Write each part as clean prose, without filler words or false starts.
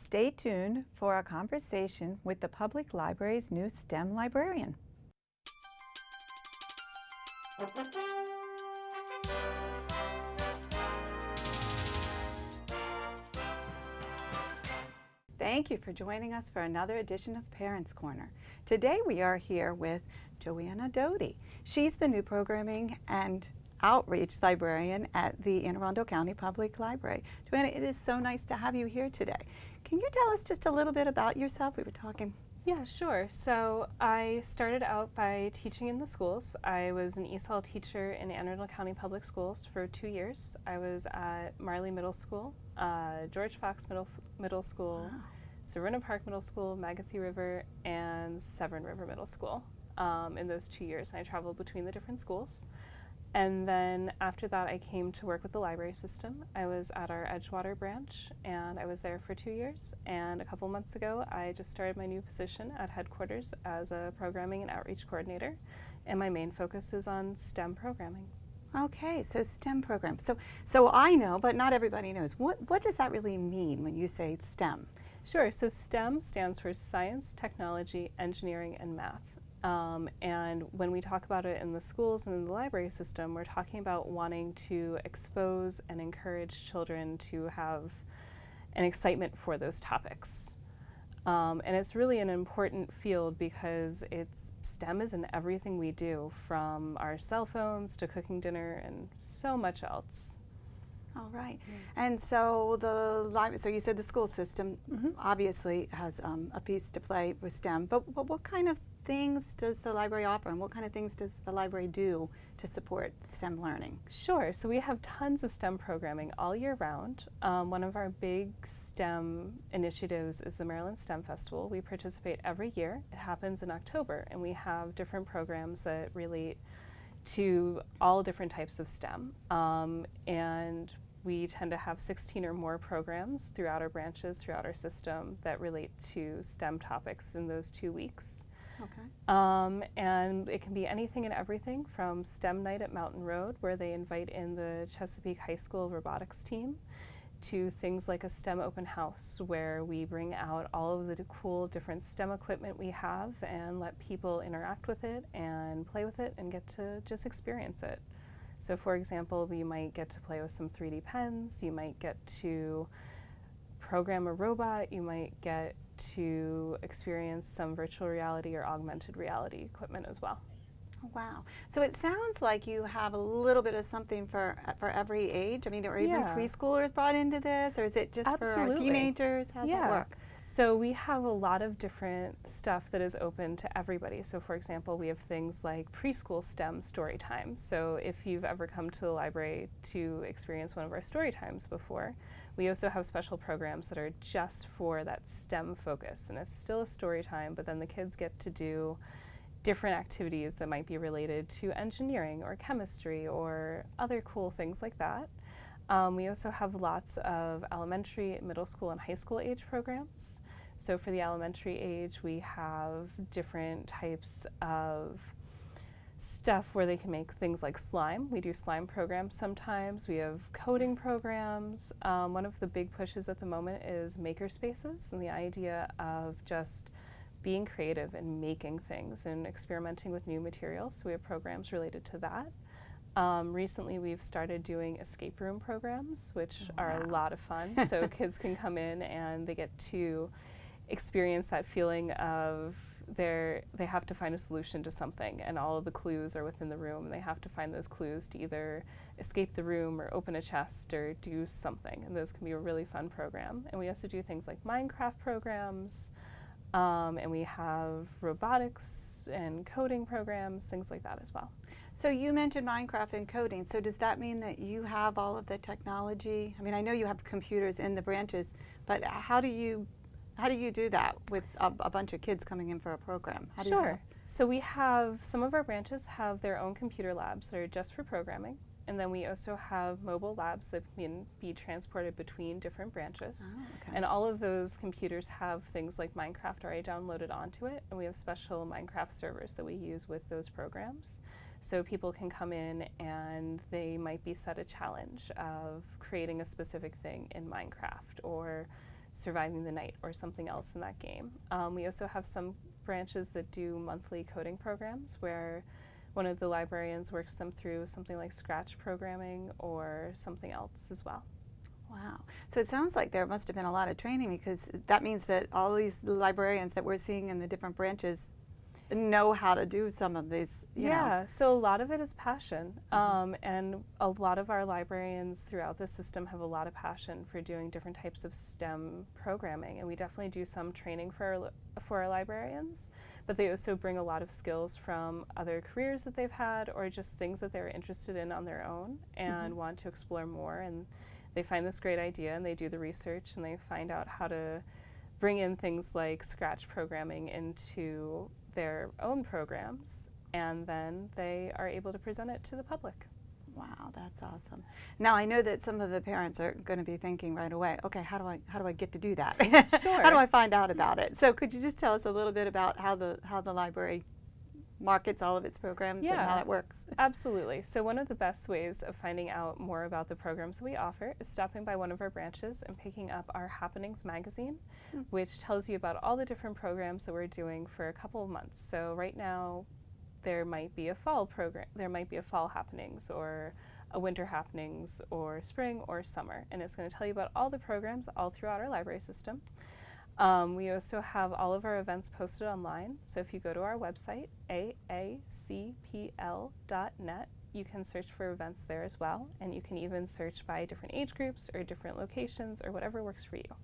Stay tuned for our conversation with the public library's new STEM librarian. Thank you for joining us for another edition of Parents Corner. Today we are here with Johanna Doty. She's the new programming and outreach librarian at the Arundel County Public Library. Johanna, it is so nice to have you here today. Can you tell us just a little bit about yourself? We were talking. Yeah, sure. So I started out by teaching in the schools. I was an ESOL teacher in Arundel County Public Schools for 2 years. I was at Marley Middle School, George Fox Middle School, Wow. Serena Park Middle School, Magathie River, and Severn River Middle School in those 2 years. And I traveled between the different schools. And then after that, I came to work with the library system. I was at our Edgewater branch, and I was there for 2 years. And a couple months ago, I just started my new position at headquarters as a programming and outreach coordinator. And my main focus is on STEM programming. Okay, so STEM program. So I know, but not everybody knows. What does that really mean when you say STEM? Sure, so STEM stands for science, technology, engineering, and math. And when we talk about it in the schools and in the library system, we're talking about wanting to expose and encourage children to have an excitement for those topics. And it's really an important field because STEM is in everything we do, from our cell phones to cooking dinner and so much else. All right. And so so you said the school system obviously has a piece to play with STEM, but what kind of things does the library offer, and what kind of things does the library do to support STEM learning? Sure. So we have tons of STEM programming all year round. One of our big STEM initiatives is the Maryland STEM Festival. We participate every year. It happens in October, and we have different programs that relate to all different types of STEM. And we tend to have 16 or more programs throughout our branches, throughout our system, that relate to STEM topics in those 2 weeks. Okay. And it can be anything and everything from STEM Night at Mountain Road, where they invite in the Chesapeake High School robotics team, to things like a STEM open house, where we bring out all of the cool different STEM equipment we have and let people interact with it and play with it and get to just experience it. So for example, you might get to play with some 3D pens, you might get to program a robot, you might get to experience some virtual reality or augmented reality equipment as well. Wow. So it sounds like you have a little bit of something for every age. I mean, are even preschoolers brought into this, or is it just for our teenagers? How does it work? So we have a lot of different stuff that is open to everybody. So for example, we have things like preschool STEM story times. So if you've ever come to the library to experience one of our story times before, we also have special programs that are just for that STEM focus. And it's still a story time, but then the kids get to do different activities that might be related to engineering or chemistry or other cool things like that. We also have lots of elementary, middle school, and high school age programs. So for the elementary age, we have different types of stuff where they can make things like slime. We do slime programs sometimes. We have coding programs. One of the big pushes at the moment is maker spaces, and the idea of just being creative and making things and experimenting with new materials. So we have programs related to that. Recently we've started doing escape room programs, which are a lot of fun. So kids can come in and they get to experience that feeling of they have to find a solution to something, and all of the clues are within the room, and they have to find those clues to either escape the room or open a chest or do something, and those can be a really fun program. And we also do things like Minecraft programs, and we have robotics and coding programs, things like that as well. So you mentioned Minecraft and coding. So does that mean that you have all of the technology? I mean, I know you have computers in the branches, but how do you do that with a bunch of kids coming in for a program? Sure. So we have, some of our branches have their own computer labs that are just for programming. And then we also have mobile labs that can be transported between different branches. Oh, okay. And all of those computers have things like Minecraft already downloaded onto it. And we have special Minecraft servers that we use with those programs. So people can come in and they might be set a challenge of creating a specific thing in Minecraft, or surviving the night or something else in that game. We also have some branches that do monthly coding programs where one of the librarians works them through something like Scratch programming or something else as well. Wow. So it sounds like there must have been a lot of training, because that means that all these librarians that we're seeing in the different branches know how to do some of these, you know. So a lot of it is passion. And a lot of our librarians throughout the system have a lot of passion for doing different types of STEM programming. And we definitely do some training for our librarians, but they also bring a lot of skills from other careers that they've had or just things that they're interested in on their own and want to explore more. And they find this great idea and they do the research and they find out how to bring in things like Scratch programming into their own programs, and then they are able to present it to the public. Wow, that's awesome. Now I know that some of the parents are going to be thinking right away, okay, how do I get to do that? Sure. How do I find out about it? So could you just tell us a little bit about how the library markets all of its programs and how that works? Absolutely. So one of the best ways of finding out more about the programs we offer is stopping by one of our branches and picking up our Happenings magazine, which tells you about all the different programs that we're doing for a couple of months. So right now there might be a fall program, there might be a fall happenings or a winter happenings or spring or summer, and it's going to tell you about all the programs all throughout our library system. We also have all of our events posted online, so if you go to our website, aacpl.net, you can search for events there as well, and you can even search by different age groups or different locations or whatever works for you.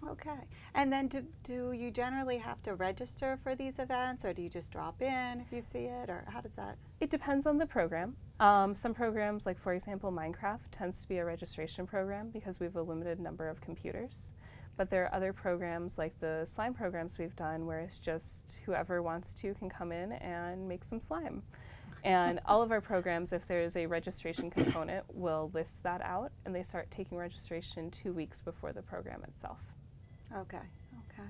Okay. And then do you generally have to register for these events, or do you just drop in if you see it, or how does that? It depends on the program. Some programs, like for example Minecraft, tends to be a registration program because we have a limited number of computers. But there are other programs like the slime programs we've done where it's just whoever wants to can come in and make some slime. And all of our programs, if there's a registration component, will list that out, and they start taking registration 2 weeks before the program itself. Okay, okay.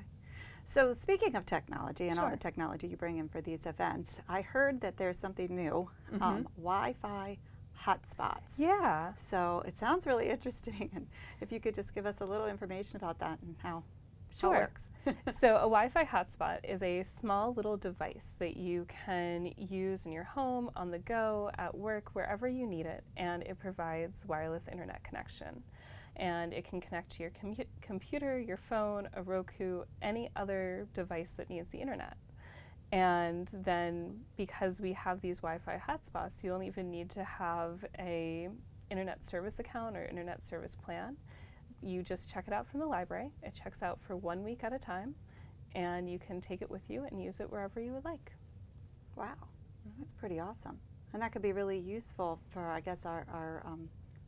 So speaking of technology and all the technology you bring in for these events, I heard that there's something new, Wi-Fi hotspots. Yeah. So it sounds really interesting, and if you could just give us a little information about that and how it works. So a Wi-Fi hotspot is a small little device that you can use in your home, on the go, at work, wherever you need it, and it provides wireless internet connection. And it can connect to your computer, your phone, a Roku, any other device that needs the internet. And then because we have these Wi-Fi hotspots, you don't even need to have a internet service account or internet service plan. You just check it out from the library. It checks out for 1 week at a time, and you can take it with you and use it wherever you would like. Wow, that's pretty awesome. And that could be really useful for, I guess, our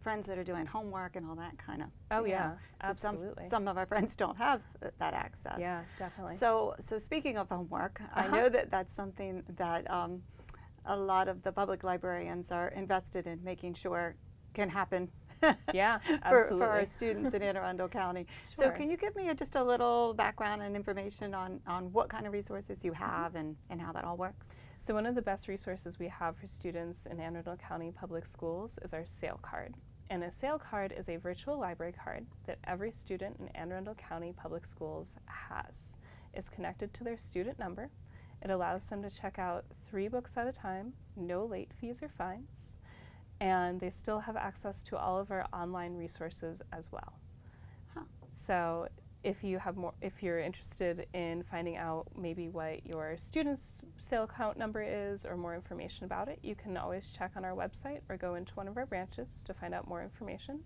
friends that are doing homework and all that kind of. Oh yeah, absolutely. Some of our friends don't have that access. Yeah, definitely. So speaking of homework, I know that that's something that a lot of the public librarians are invested in making sure can happen. Yeah, absolutely. for our students in Arundel County. So can you give me just a little background and information on what kind of resources you have and how that all works? So one of the best resources we have for students in Arundel County Public Schools is our SAIL card. And a SAIL card is a virtual library card that every student in Anne Arundel County Public Schools has. It's connected to their student number. It allows them to check out 3 books at a time, no late fees or fines, and they still have access to all of our online resources as well. So if you're interested in finding out maybe what your student's SAIL account number is or more information about it, you can always check on our website or go into one of our branches to find out more information.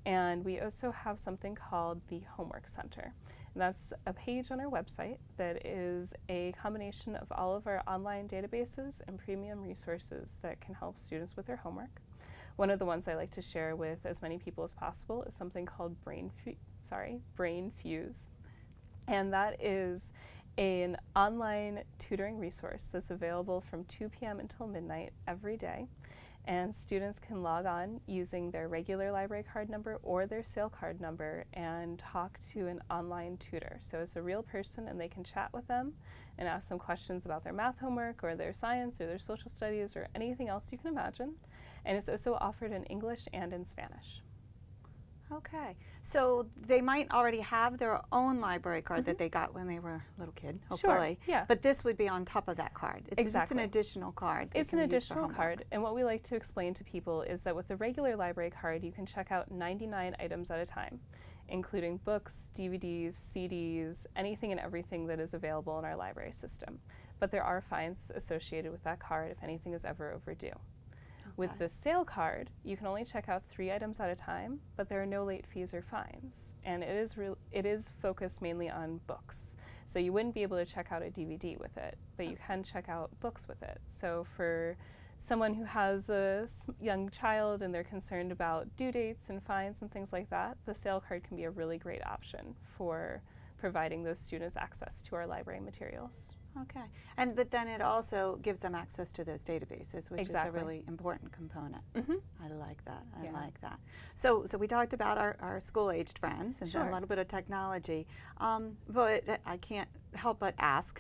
And we also have something called the Homework Center. And that's a page on our website that is a combination of all of our online databases and premium resources that can help students with their homework. One of the ones I like to share with as many people as possible is something called Brain Fuse. And that is an online tutoring resource that's available from 2 p.m. until midnight every day. And students can log on using their regular library card number or their SAIL card number and talk to an online tutor. So it's a real person, and they can chat with them and ask them questions about their math homework or their science or their social studies or anything else you can imagine. And it's also offered in English and in Spanish. Okay, so they might already have their own library card that they got when they were a little kid, hopefully. Sure, yeah. But this would be on top of that card. It's just Exactly. an additional card. It's an additional card, and what we like to explain to people is that with the regular library card, you can check out 99 items at a time, including books, DVDs, CDs, anything and everything that is available in our library system. But there are fines associated with that card if anything is ever overdue. With the sale card, you can only check out 3 items at a time, but there are no late fees or fines. And it is focused mainly on books. So you wouldn't be able to check out a DVD with it, but you can check out books with it. So for someone who has a young child and they're concerned about due dates and fines and things like that, the sale card can be a really great option for providing those students access to our library materials. Okay, but then it also gives them access to those databases, which is a really important component. I like that. I like that. So we talked about our school-aged friends and a little bit of technology, but I can't help but ask,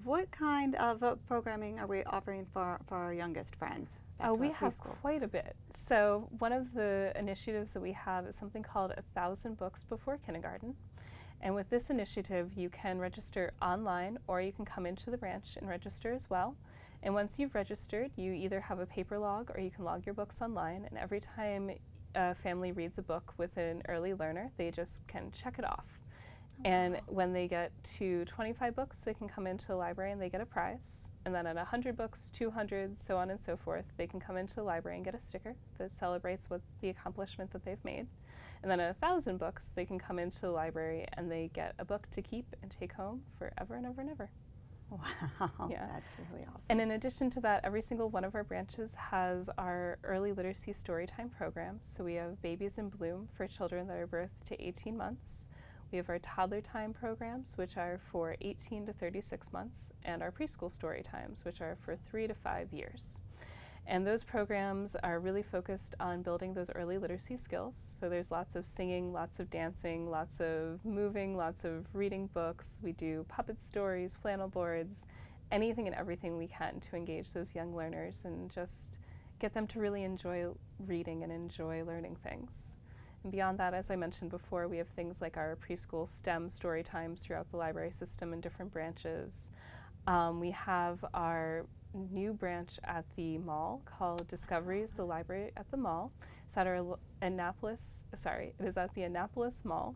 what kind of programming are we offering for our youngest friends? We have quite a bit. So one of the initiatives that we have is something called 1,000 Books Before Kindergarten. And with this initiative, you can register online or you can come into the branch and register as well. And once you've registered, you either have a paper log or you can log your books online. And every time a family reads a book with an early learner, they just can check it off. And when they get to 25 books, they can come into the library and they get a prize. And then at 100 books, 200, so on and so forth, they can come into the library and get a sticker that celebrates the accomplishment that they've made. And then at 1,000 books, they can come into the library and they get a book to keep and take home forever and ever and ever. Wow, that's really awesome. And in addition to that, every single one of our branches has our early literacy storytime program. So we have Babies in Bloom for children that are birth to 18 months. We have our toddler time programs, which are for 18 to 36 months, and our preschool story times, which are for 3 to 5 years. And those programs are really focused on building those early literacy skills. So there's lots of singing, lots of dancing, lots of moving, lots of reading books. We do puppet stories, flannel boards, anything and everything we can to engage those young learners and just get them to really enjoy reading and enjoy learning things. And beyond that, as I mentioned before, we have things like our preschool STEM story times throughout the library system in different branches. We have our new branch at the mall called Discoveries, the Library at the Mall. It's at our it is at the Annapolis Mall.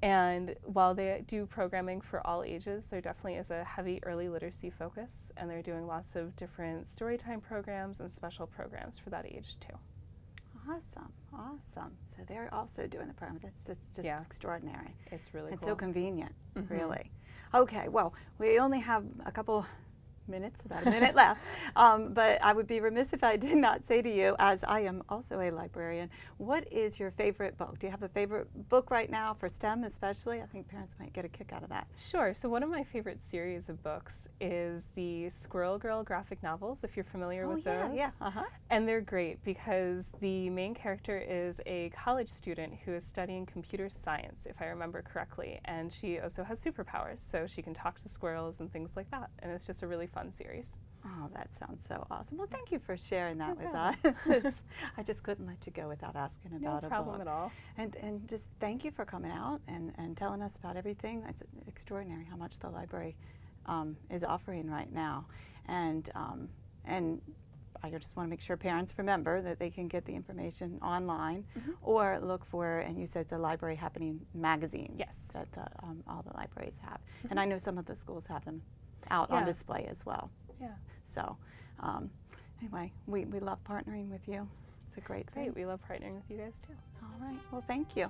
And while they do programming for all ages, there definitely is a heavy early literacy focus, and they're doing lots of different storytime programs and special programs for that age too. Awesome, awesome. So they're also doing the program. That's just extraordinary. It's really cool. It's so convenient, really. Okay, well, we only have a couple minutes, about a minute left, but I would be remiss if I did not say to you, as I am also a librarian, what is your favorite book? Do you have a favorite book right now for STEM especially? I think parents might get a kick out of that. Sure. So one of my favorite series of books is the Squirrel Girl graphic novels, if you're familiar with those. Yeah. And they're great because the main character is a college student who is studying computer science, if I remember correctly, and she also has superpowers, so she can talk to squirrels and things like that, and it's just a really fun series. Oh, that sounds so awesome. Well, thank you for sharing that with us. I just couldn't let you go without asking about a book. No problem at all. And just thank you for coming out and telling us about everything. It's extraordinary how much the library is offering right now. And I just want to make sure parents remember that they can get the information online or look for, and you said the Library Happening magazine. Yes. That all the libraries have. And I know some of the schools have them out on display as well. Yeah. So anyway, we love partnering with you. It's a great thing. Great. We love partnering with you guys too. All right. Well, thank you.